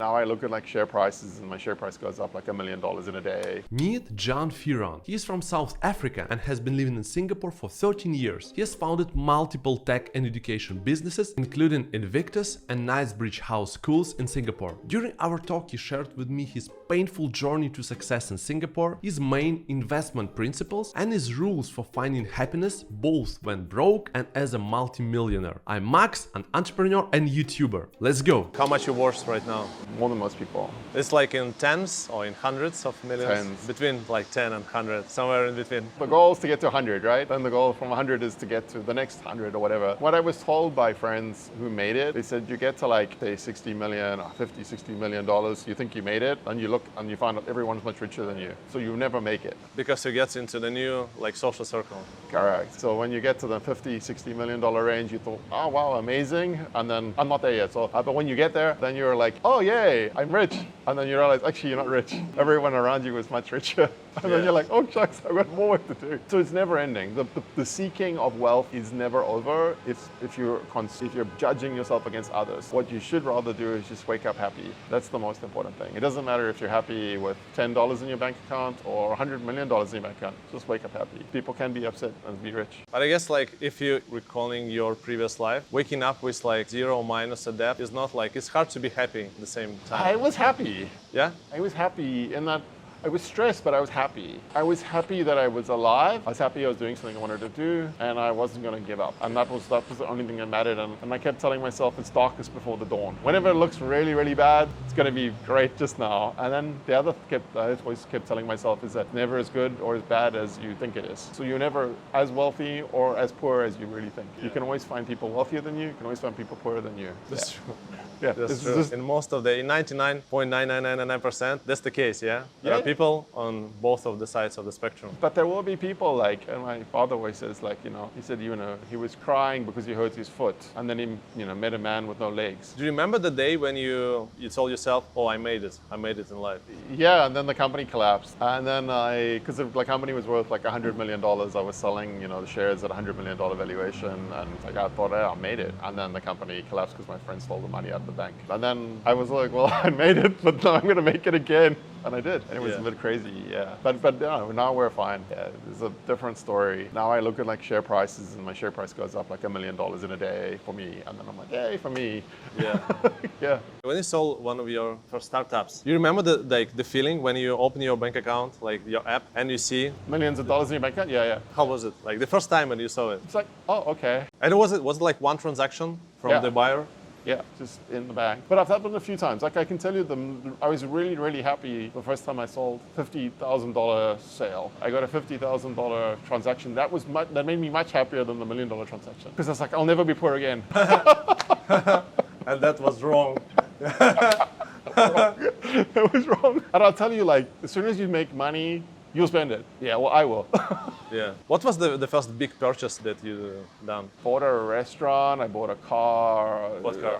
Now I look at like share prices and my share price goes up like $1 million in a day. Meet John Fearon. He is from South Africa and has been living in Singapore for 13 years. He has founded multiple tech and education businesses, including Invictus and Knightsbridge House schools in Singapore. During our talk, he shared with me his painful journey to success in Singapore, his main investment principles, and his rules for finding happiness both when broke and as a multi-millionaire. I'm Max, an entrepreneur and YouTuber. Let's go! How much you worth right now? More than most people. It's like in tens or in hundreds of millions? Tens. Between like 10 and 100, somewhere in between. The goal is to get to 100, right? Then the goal from 100 is to get to the next 100 or whatever. What I was told by friends who made it, they said you get to like, say, 60 million or 50, 60 million dollars, you think you made it, and you look and you find out everyone's much richer than you. So you never make it. Because you get into the new like social circle. Correct. So when you get to the 50, 60 million dollar range, you thought, oh wow, amazing. And then I'm not there yet. So, but when you get there, then you're like, oh yay, I'm rich. And then you realize, actually, you're not rich. Everyone around you is much richer. And then you're like, oh shucks, I've got more work to do. So it's never ending. The seeking of wealth is never over if you're judging yourself against others. What you should rather do is just wake up happy. That's the most important thing. It doesn't matter if you're happy with $10 in your bank account or $100 million in your bank account. Just wake up happy. People can be upset and be rich. But I guess like if you're recalling your previous life, waking up with like zero minus a debt is not like, it's hard to be happy at the same time. I was happy. Yeah? I was happy in that I was stressed, but I was happy. I was happy that I was alive. I was happy I was doing something I wanted to do, and I wasn't going to give up. And that was the only thing that mattered. And I kept telling myself, it's darkest before the dawn. Whenever it looks really, really bad, it's going to be great just now. And then the other voice kept telling myself is that never as good or as bad as you think it is. So you're never as wealthy or as poor as you really think. You can always find people wealthier than you can always find people poorer than you. That's true. Yeah, that's true. In most of in 99.9999%, that's the case, yeah? There are people on both of the sides of the spectrum. But there will be people like, and my father always says like, he said, he was crying because he hurt his foot. And then he, met a man with no legs. Do you remember the day when you told yourself, oh, I made it in life? Yeah, and then the company collapsed. And then because the company was worth like $100 million, I was selling, the shares at $100 million valuation. And like, I thought, I made it. And then the company collapsed because my friend stole the money out of the bank. And then I was like, well, I made it, but now I'm going to make it again. And I did. And it was a bit crazy, yeah. But now we're fine. Yeah, it's a different story. Now I look at like share prices and my share price goes up like $1 million in a day for me. And then I'm like, yay, for me. Yeah. Yeah. When you sold one of your first startups, you remember the feeling when you open your bank account, like your app, and you see millions of dollars in your bank account? Yeah, yeah. How was it? Like the first time when you saw it? It's like, oh, okay. And was it like one transaction from the buyer? Yeah, just in the bank. But I've happened a few times. Like I can tell you, I was really, really happy the first time I sold $50,000 sale. I got a $50,000 transaction. That made me much happier than the $1 million transaction. Because I was like, I'll never be poor again. And that was wrong. It was wrong. And I'll tell you, like, as soon as you make money, you'll spend it. Yeah, well, I will. Yeah. What was the first big purchase that you done? Bought a restaurant. I bought a car. What car?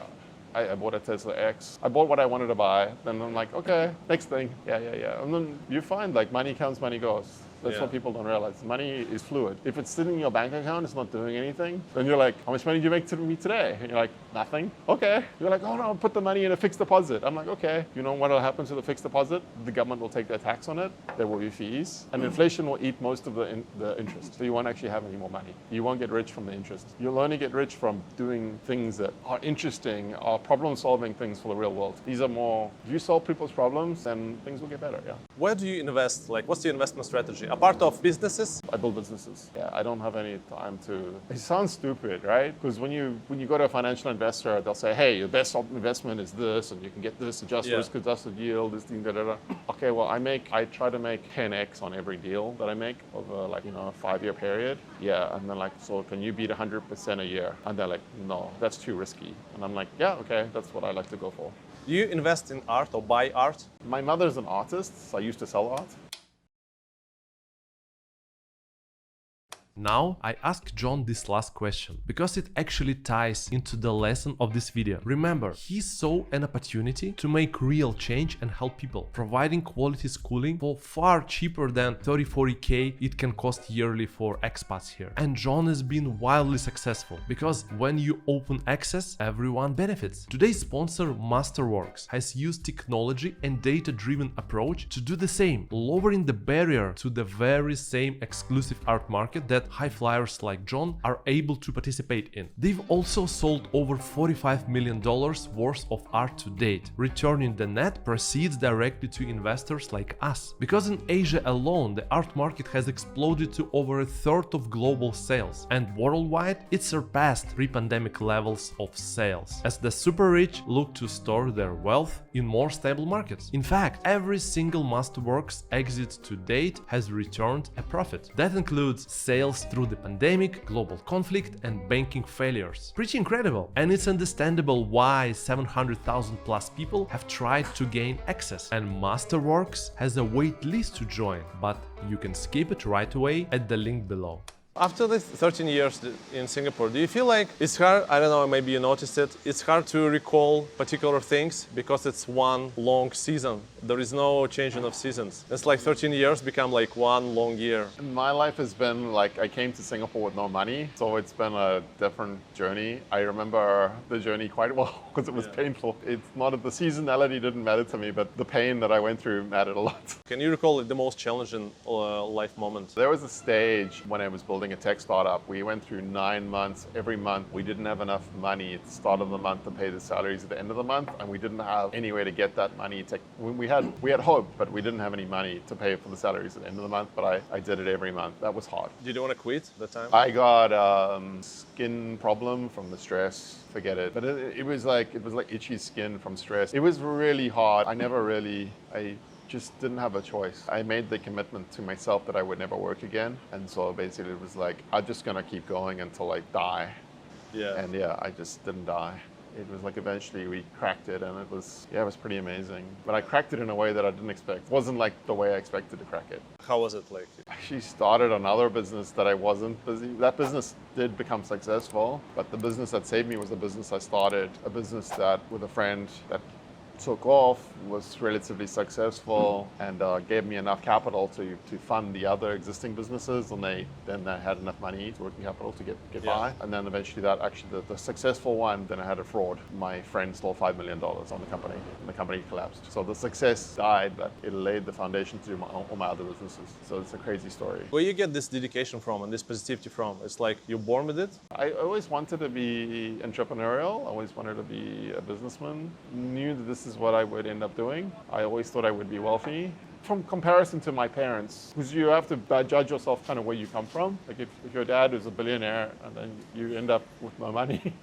I bought a Tesla X. I bought what I wanted to buy. Then I'm like, okay, next thing. Yeah. And then you find like money comes, money goes. That's what people don't realize. Money is fluid. If it's sitting in your bank account, it's not doing anything, then you're like, how much money did you make to me today? And you're like, nothing. Okay. You're like, oh no, put the money in a fixed deposit. I'm like, okay. You know what will happen to the fixed deposit? The government will take their tax on it. There will be fees. And inflation will eat most of the interest. So you won't actually have any more money. You won't get rich from the interest. You'll only get rich from doing things that are interesting, are problem-solving things for the real world. These are more, if you solve people's problems, then things will get better, yeah. Where do you invest? Like, what's your investment strategy? Apart of businesses? I build businesses. Yeah, I don't have any time to. It sounds stupid, right? Because when you go to a financial investor, they'll say, hey, your best investment is this, and you can get this risk-adjusted yield, this thing, da. Okay, well, I try to make 10x on every deal that I make over like, a 5-year period. Yeah, and then like, so can you beat 100% a year? And they're like, no, that's too risky. And I'm like, yeah, okay, that's what I like to go for. Do you invest in art or buy art? My mother's an artist, so I used to sell art. Now, I ask John this last question because it actually ties into the lesson of this video. Remember, he saw an opportunity to make real change and help people, providing quality schooling for far cheaper than 30-40k it can cost yearly for expats here. And John has been wildly successful because when you open access, everyone benefits. Today's sponsor, Masterworks, has used technology and data-driven approach to do the same, lowering the barrier to the very same exclusive art market that high flyers like John are able to participate in. They've also sold over $45 million worth of art to date, returning the net proceeds directly to investors like us. Because in Asia alone, the art market has exploded to over a third of global sales, and worldwide it surpassed pre-pandemic levels of sales, as the super rich look to store their wealth in more stable markets. In fact, every single Masterworks exit to date has returned a profit. That includes sales through the pandemic, global conflict, and banking failures. Pretty incredible, and it's understandable why 700,000 plus people have tried to gain access, and Masterworks has a wait list to join, but you can skip it right away at the link below. After the 13 years in Singapore, do you feel like it's hard, I don't know, maybe you noticed it, it's hard to recall particular things because it's one long season. There is no changing of seasons. It's like 13 years become like one long year. My life has been like, I came to Singapore with no money, so it's been a different journey. I remember the journey quite well because it was painful. It's not the seasonality didn't matter to me, but the pain that I went through mattered a lot. Can you recall the most challenging life moment? There was a stage when I was building a tech startup. We went through 9 months. Every month we didn't have enough money at the start of the month to pay the salaries at the end of the month, and we didn't have any way to get that money. We had hope, but we didn't have any money to pay for the salaries at the end of the month. But I did it every month. That was hard. Did you want to quit that time? I got skin problem from the stress. Forget it. But it was like itchy skin from stress. It was really hard. I just didn't have a choice. I made the commitment to myself that I would never work again. And so basically it was like, I'm just gonna keep going until I die. Yeah. And I just didn't die. It was like eventually we cracked it, and it was pretty amazing. But I cracked it in a way that I didn't expect. It wasn't like the way I expected to crack it. How was it like? I actually started another business that I wasn't busy. That business did become successful, but the business that saved me was the business I started, a business that with a friend that took off, was relatively successful, and gave me enough capital to fund the other existing businesses, and then I had enough money, working capital, to get by. And then eventually the successful one, then I had a fraud. My friend stole $5 million on the company, and the company collapsed. So the success died, but it laid the foundation to all my other businesses. So it's a crazy story. Where you get this dedication from and this positivity from? It's like you're born with it? I always wanted to be entrepreneurial. I always wanted to be a businessman. Knew that this is what I would end up doing. I always thought I would be wealthy. From comparison to my parents, because you have to judge yourself kind of where you come from. Like if your dad is a billionaire and then you end up with no money,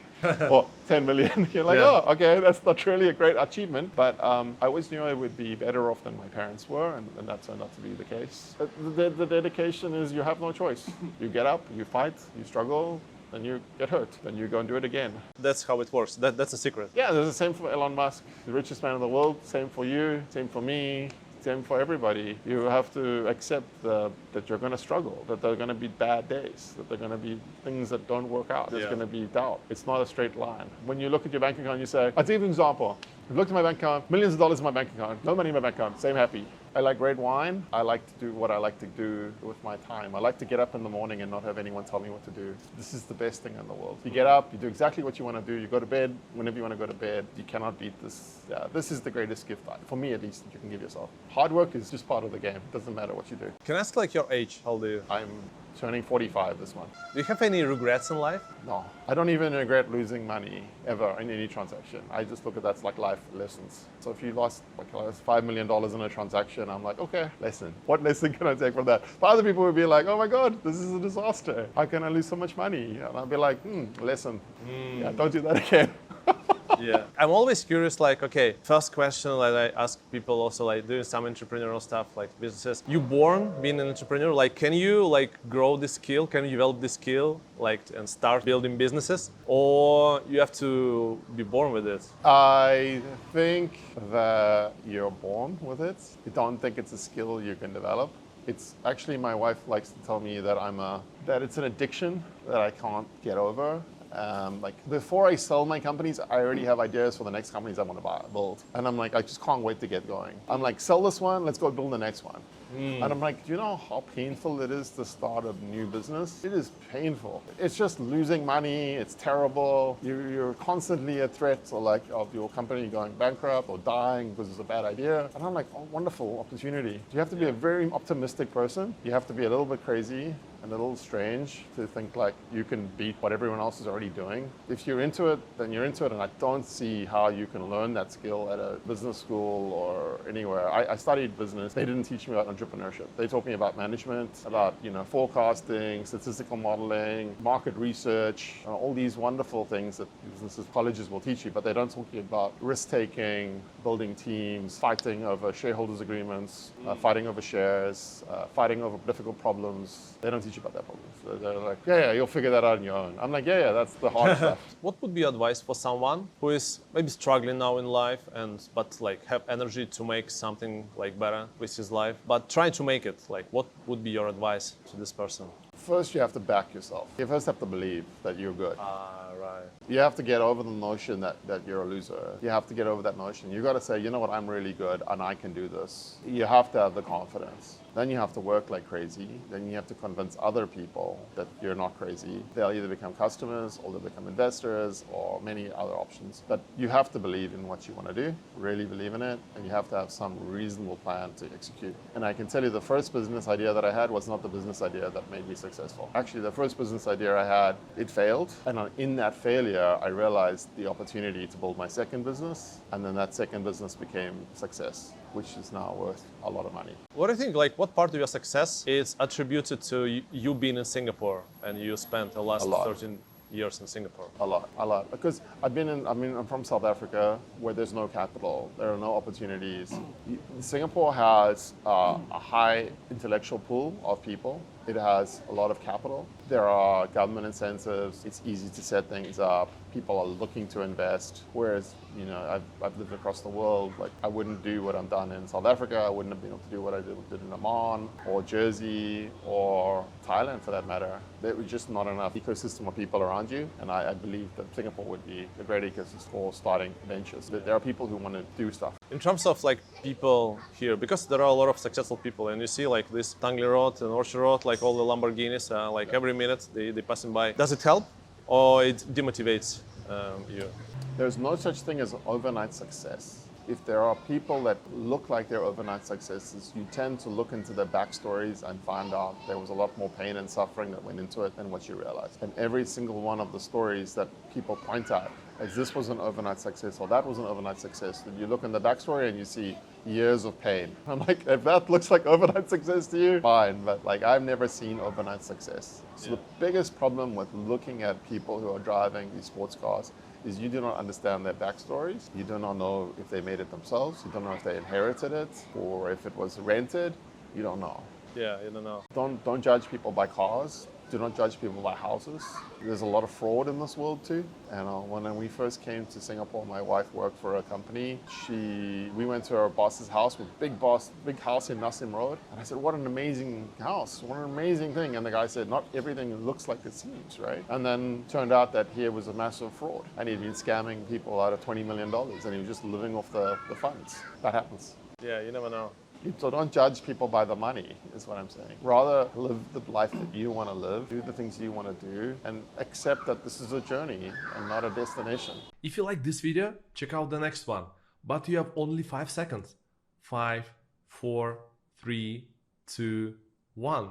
or 10 million, you're like, oh, okay, that's not really a great achievement. But I always knew I would be better off than my parents were, and that turned out to be the case. The dedication is you have no choice. You get up, you fight, you struggle, then you get hurt, then you go and do it again. That's how it works. That's a secret. Yeah, there's the same for Elon Musk, the richest man in the world. Same for you, same for me, same for everybody. You have to accept that you're going to struggle, that there are going to be bad days, that there are going to be things that don't work out. There's going to be doubt. It's not a straight line. When you look at your bank account, you say, I'll give you an example. I've looked at my bank account, millions of dollars in my bank account, no money in my bank account, same happy. I like red wine. I like to do what I like to do with my time. I like to get up in the morning and not have anyone tell me what to do. This is the best thing in the world. You get up, you do exactly what you want to do. You go to bed whenever you want to go to bed. You cannot beat this. Yeah, this is the greatest gift, for me at least, that you can give yourself. Hard work is just part of the game. It doesn't matter what you do. Can I ask like your age? How old are you? I'm turning 45 this month. Do you have any regrets in life? No, I don't even regret losing money ever in any transaction. I just look at that's like life lessons. So if you lost $5 million in a transaction, I'm like, okay, lesson. What lesson can I take from that? But other people would be like, oh my God, this is a disaster. How can I lose so much money? And I'd be like, lesson. Yeah, don't do that again. Yeah. I'm always curious, like, okay, first question that I ask people also, like doing some entrepreneurial stuff, like businesses. You born being an entrepreneur? Like, can you like grow this skill? Can you develop this skill, like, and start building businesses? Or you have to be born with it? I think that you're born with it. I don't think it's a skill you can develop. It's actually, my wife likes to tell me that that it's an addiction that I can't get over. Like before I sell my companies, I already have ideas for the next companies I want to build. And I'm like, I just can't wait to get going. I'm like, sell this one, let's go build the next one. And I'm like, do you know how painful it is to start a new business? It is painful. It's just losing money. It's terrible. You're constantly a threat of your company going bankrupt or dying because it's a bad idea. And I'm like, oh, wonderful opportunity. You have to be a very optimistic person. You have to be a little bit crazy and a little strange to think like you can beat what everyone else is already doing. If you're into it, then you're into it. And I don't see how you can learn that skill at a business school or anywhere. I studied business. They didn't teach me about entrepreneurship. They taught me about management, about forecasting, statistical modeling, market research, all these wonderful things that businesses, colleges will teach you, but they don't talk to you about risk-taking, building teams, fighting over shareholders agreements, fighting over shares, fighting over difficult problems. They don't teach you about that problem. So they're like, yeah, you'll figure that out on your own. I'm like, yeah, that's the hard stuff. What would be advice for someone who is maybe struggling now in life but like have energy to make something like better with his life, but trying to make it? Like, what would be your advice to this person? First, you have to back yourself. You first have to believe that you're good. Right. You have to get over the notion that you're a loser. You have to get over that notion. You got to say, you know what, I'm really good and I can do this. You have to have the confidence. Then you have to work like crazy. Then you have to convince other people that you're not crazy. They'll either become customers or they'll become investors or many other options. But you have to believe in what you want to do, really believe in it, and you have to have some reasonable plan to execute. And I can tell you the first business idea that I had was not the business idea that made me successful. Actually, the first business idea I had, it failed. And in that failure, I realized the opportunity to build my second business. And then that second business became success, which is now worth a lot of money. What do you think, like what part of your success is attributed to you being in Singapore and you spent the last 13 years in Singapore? A lot. Because I'm from South Africa where there's no capital, there are no opportunities. Singapore has a high intellectual pool of people. It has a lot of capital. There are government incentives. It's easy to set things up. People are looking to invest. Whereas, I've lived across the world. Like, I wouldn't do what I've done in South Africa. I wouldn't have been able to do what I did in Oman or Jersey or Thailand for that matter. There was just not enough ecosystem of people around you. And I believe that Singapore would be a great ecosystem for starting ventures. There are people who want to do stuff. In terms of like people here, because there are a lot of successful people and you see like this Tangley Road and Orchard Road, like all the Lamborghinis, every minute they passing by. Does it help or it demotivates you? There's no such thing as overnight success. If there are people that look like they're overnight successes, you tend to look into their backstories and find out there was a lot more pain and suffering that went into it than what you realize. And every single one of the stories that people point out as this was an overnight success or that was an overnight success, then you look in the backstory and you see years of pain. I'm like, if that looks like overnight success to you, fine, but like I've never seen overnight success. So the biggest problem with looking at people who are driving these sports cars is you do not understand their backstories. You do not know if they made it themselves. You don't know if they inherited it or if it was rented. You don't know. Yeah, you don't know. Don't judge people by cars. Do not judge people by houses. There's a lot of fraud in this world too. And when we first came to Singapore, my wife worked for a company. We went to her boss's house, with big house in Nassim Road. And I said, what an amazing house, what an amazing thing. And the guy said, not everything looks like it seems, right? And then turned out that here was a massive fraud. And he'd been scamming people out of $20 million and he was just living off the funds. That happens. Yeah, you never know. So don't judge people by the money, is what I'm saying. Rather live the life that you want to live, do the things you want to do, and accept that this is a journey and not a destination. If you like this video, check out the next one. But you have only 5 seconds. 5, 4, 3, 2, 1.